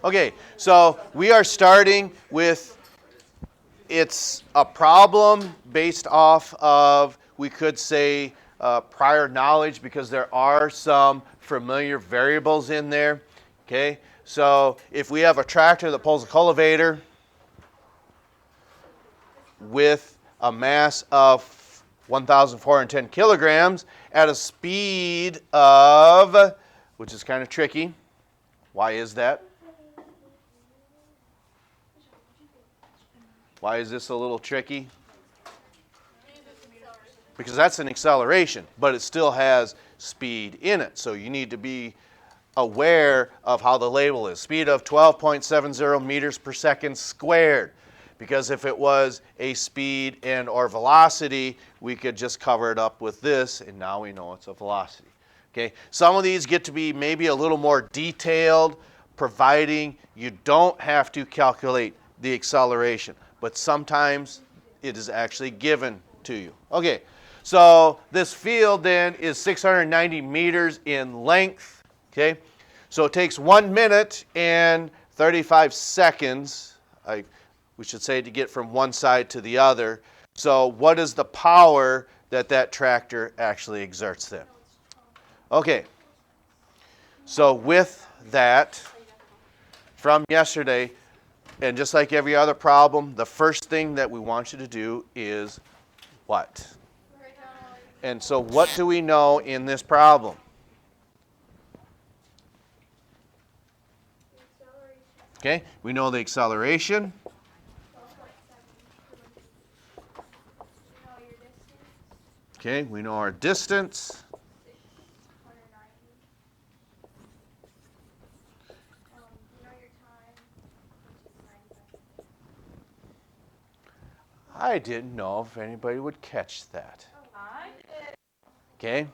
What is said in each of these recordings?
Okay, so we are starting with, it's a problem based off of, we could say, prior knowledge, because there are some familiar variables in there. Okay, so if we have a tractor that pulls a cultivator with a mass of 1,410 kilograms at a speed of, which is kind of tricky. Why is that? Why is this a little tricky? Because that's an acceleration, but it still has speed in it. So you need to be aware of how the label is. Speed of 12.70 meters per second squared. Because if it was a speed and or velocity, we could just cover it up with this, and now we know it's a velocity. Okay? Some of these get to be maybe a little more detailed, providing you don't have to calculate the acceleration, but sometimes it is actually given to you. Okay, so this field then is 690 meters in length. Okay, so it takes 1 minute and 35 seconds, we should say, to get from one side to the other. So what is the power that that tractor actually exerts then? Okay, so with that, from yesterday, and just like every other problem, the first thing that we want you to do is what? And so what do we know in this problem? Okay, we know the acceleration. Okay, we know our distance. I didn't know if anybody would catch that. Okay?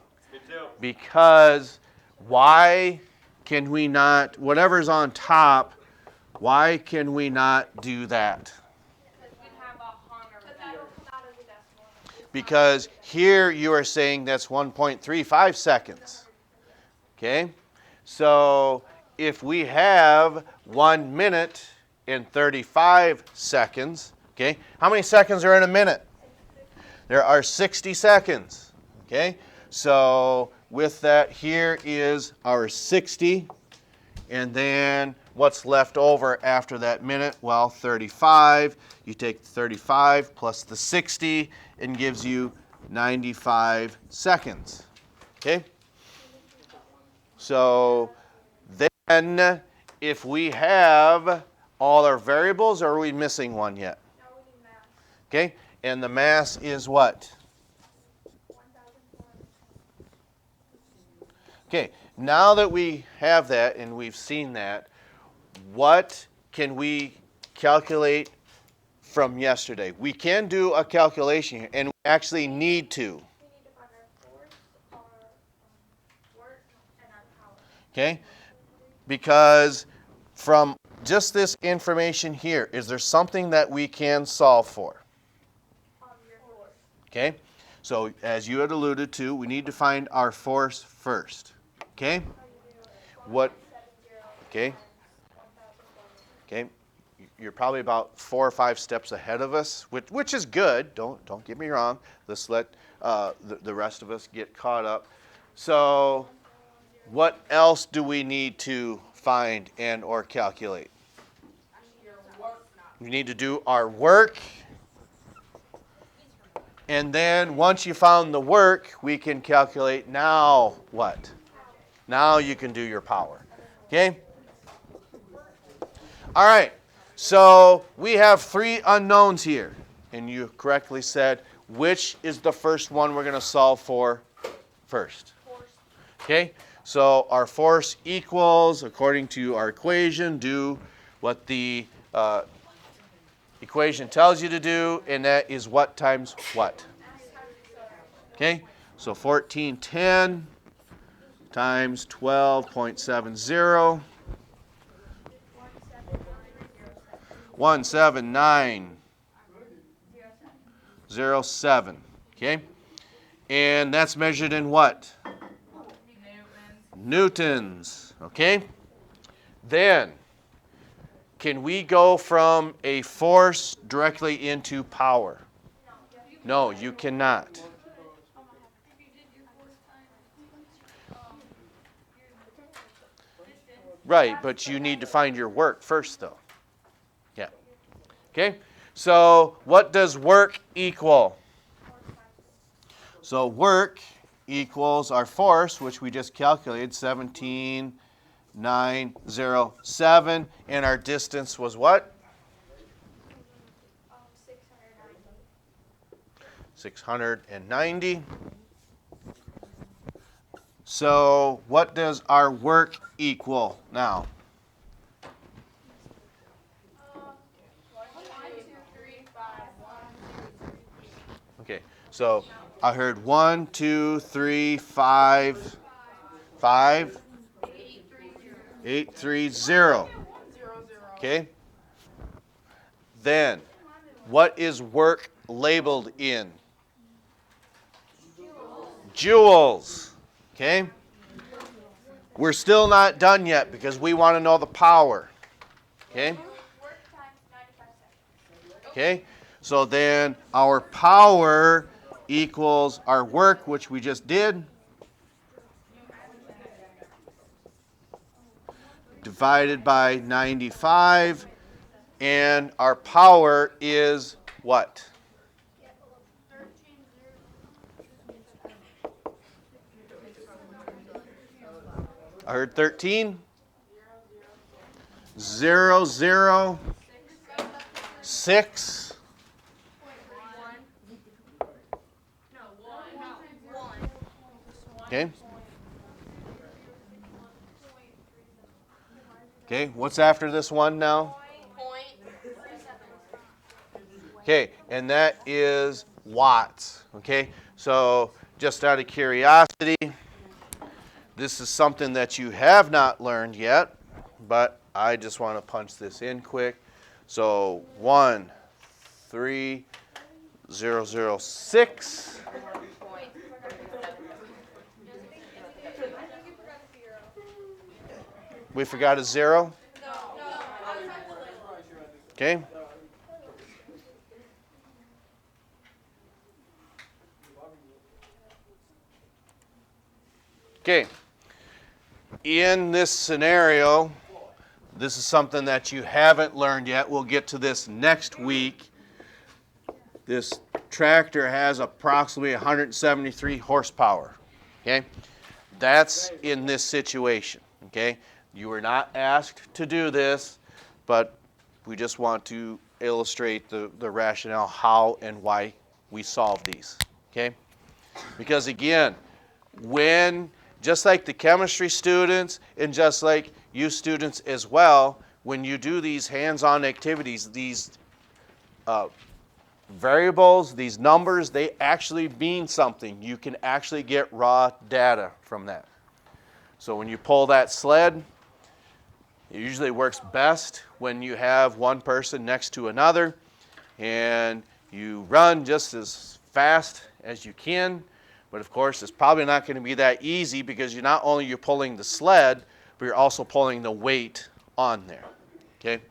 Because why can we not, whatever's on top, why can we not do that? Because here you are saying that's 1.35 seconds. Okay? So if we have 1 minute and 35 seconds, okay, how many seconds are in a minute? There are 60 seconds. Okay? So with that, here is our 60. And then what's left over after that minute? Well, 35. You take 35 plus the 60 and gives you 95 seconds. Okay? So then if we have all our variables, or are we missing one yet? Okay? And the mass is what? Okay, now that we have that and we've seen that, what can we calculate from yesterday? We can do a calculation here, and we actually need to. Okay, because from just this information here, is there something that we can solve for? Okay, so as you had alluded to, we need to find our force first. Okay, what? Okay, okay, you're probably about 4 or 5 steps ahead of us, which is good. Don't get me wrong. Let's let the rest of us get caught up. So, what else do we need to find and or calculate? We need to do our work. And then once you found the work, we can calculate now what? Now you can do your power. Okay? All right. So we have 3 unknowns here. And you correctly said, which is the first one we're going to solve for first? Okay? So our force equals, according to our equation, do what the equation tells you to do, and that is what times what? Okay? So 1410 times 12.70, 17907. Okay? And that's measured in what? Newtons. Okay? Then, can we go from a force directly into power? No, you cannot. Right, but you need to find your work first, though. Yeah. Okay, so what does work equal? So work equals our force, which we just calculated, 17,907, and our distance was what? 690. So what does our work equal now? 1, 2, 3, 5, 1, 2, 3. Okay, so I heard 1, 2, 3, 5, 5, 8, 3, 0. Okay? Then, what is work labeled in? Joules. Okay? We're still not done yet because we want to know the power. Okay? Work times 95 seconds. Okay? So then our power equals our work, which we just did, divided by 95, and our power is what? I heard 13. 0, 0, 6. Okay. Okay, what's after this one now? Okay, and that is watts. Okay, so just out of curiosity, this is something that you have not learned yet, but I just want to punch this in quick. So 13006. We forgot a 0? Okay. Okay. In this scenario, this is something that you haven't learned yet. We'll get to this next week. This tractor has approximately 173 horsepower. Okay? That's in this situation. Okay? You were not asked to do this, but we just want to illustrate the rationale, how and why we solve these. Okay? Because again, just like the chemistry students and just like you students as well, when you do these hands-on activities, these variables, these numbers, they actually mean something. You can actually get raw data from that. So when you pull that sled, it usually works best when you have one person next to another and you run just as fast as you can. But of course, it's probably not going to be that easy because you're pulling the sled, but you're also pulling the weight on there. Okay?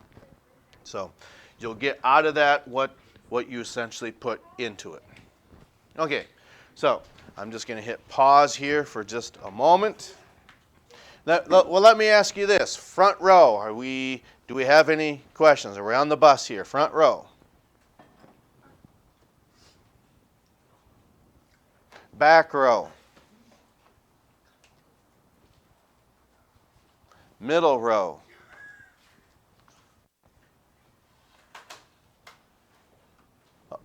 So you'll get out of that what you essentially put into it. Okay, so I'm just going to hit pause here for just a moment. Well, let me ask you this. Front row, do we have any questions? Are we on the bus here? Front row. Back row. Middle row.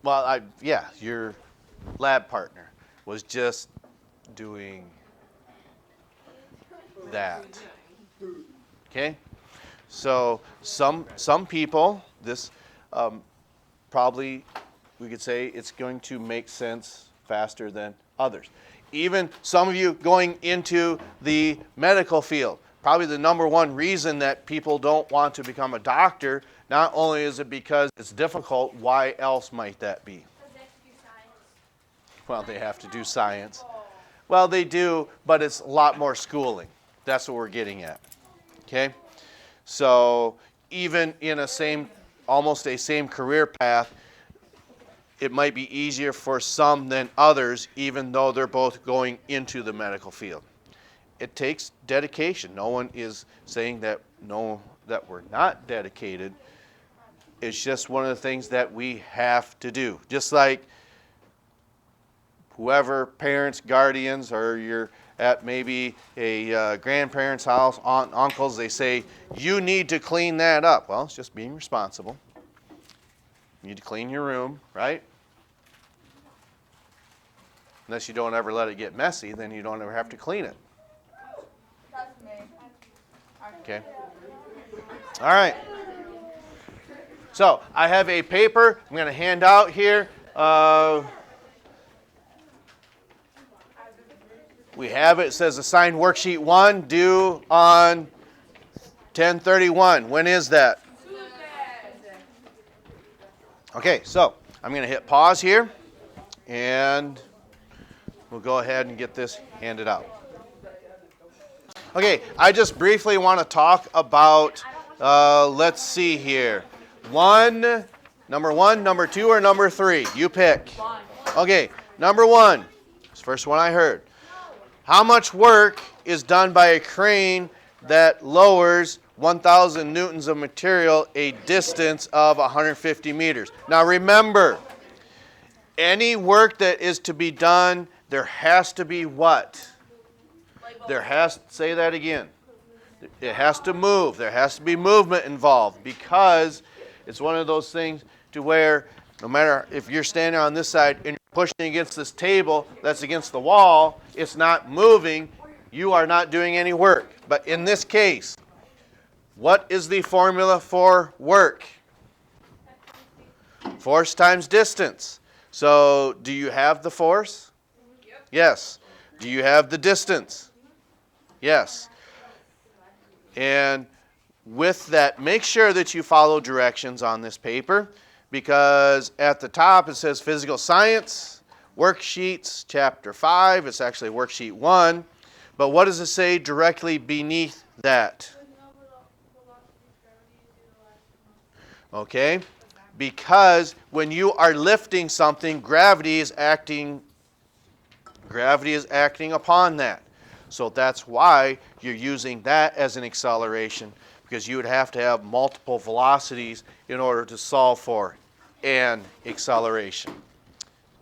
Well, your lab partner was just doing that. Okay? So some people, this probably we could say it's going to make sense faster than others. Even some of you going into the medical field, probably the number one reason that people don't want to become a doctor, not only is it because it's difficult, why else might that be? Well, they have to do science. Well, they do, but it's a lot more schooling. That's what we're getting at. Okay? So even in almost a same career path, it might be easier for some than others, even though they're both going into the medical field. It takes dedication. No one is saying that we're not dedicated. It's just one of the things that we have to do. Just like whoever parents, guardians, or you're at maybe a grandparent's house, aunt, uncles, they say, you need to clean that up. Well, it's just being responsible. You need to clean your room, right? Unless you don't ever let it get messy, then you don't ever have to clean it. Okay. All right. So I have a paper I'm going to hand out here. We have it. It says assigned worksheet 1 due on 10/31. When is that? Okay, so I'm going to hit pause here, and we'll go ahead and get this handed out. Okay, I just briefly want to talk about, let's see here. Number one, number 2, or number 3? You pick. Okay, number 1. It's the first one I heard. How much work is done by a crane that lowers 1,000 newtons of material a distance of 150 meters? Now remember, any work that is to be done, there has to be what? Say that again. It has to move. There has to be movement involved, because it's one of those things to where no matter if you're standing on this side and you're pushing against this table that's against the wall, it's not moving, you are not doing any work. But in this case, what is the formula for work? Force times distance. So do you have the force? Yes. Do you have the distance? Yes. And with that, make sure that you follow directions on this paper, because at the top it says physical science, worksheets, chapter 5. It's actually worksheet 1. But what does it say directly beneath that? Okay? Because when you are lifting something, gravity is acting upon that. So that's why you're using that as an acceleration, because you would have to have multiple velocities in order to solve for an acceleration.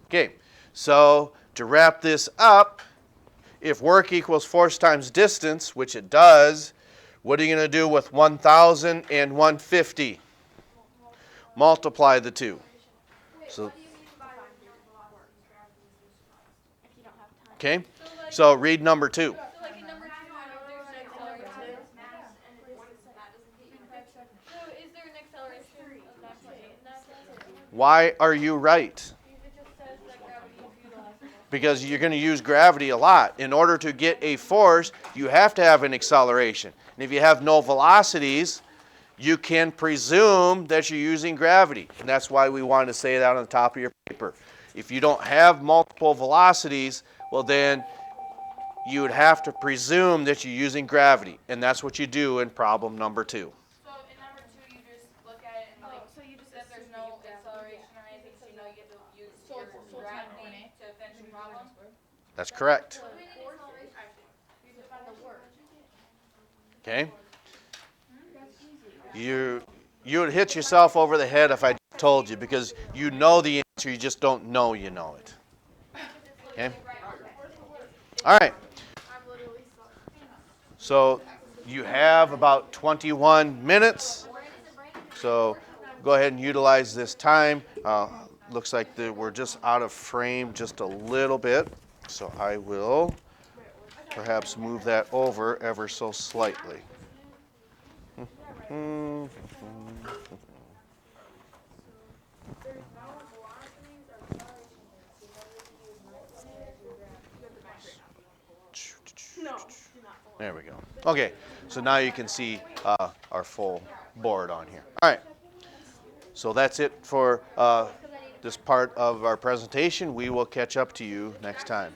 Okay, so to wrap this up, if work equals force times distance, which it does, what are you going to do with 1,000 and 150? Multiply the two. So, okay, so read number 2. Why are you right? Because you're going to use gravity a lot. In order to get a force, you have to have an acceleration. And if you have no velocities, you can presume that you're using gravity. And that's why we wanted to say that on the top of your paper. If you don't have multiple velocities, well then you would have to presume that you're using gravity. And that's what you do in problem number 2. So in number 2, you just look at it and that there's no acceleration or anything, so you know you get to use your gravity to finish the problem? That's correct. Okay? You would hit yourself over the head if I told you, because you know the answer, you just don't know you know it. Okay? All right. So you have about 21 minutes. So go ahead and utilize this time. Looks like we're just out of frame just a little bit. So I will perhaps move that over ever so slightly. There we go. Okay, so now you can see our full board on here. All right, so that's it for this part of our presentation. We will catch up to you next time.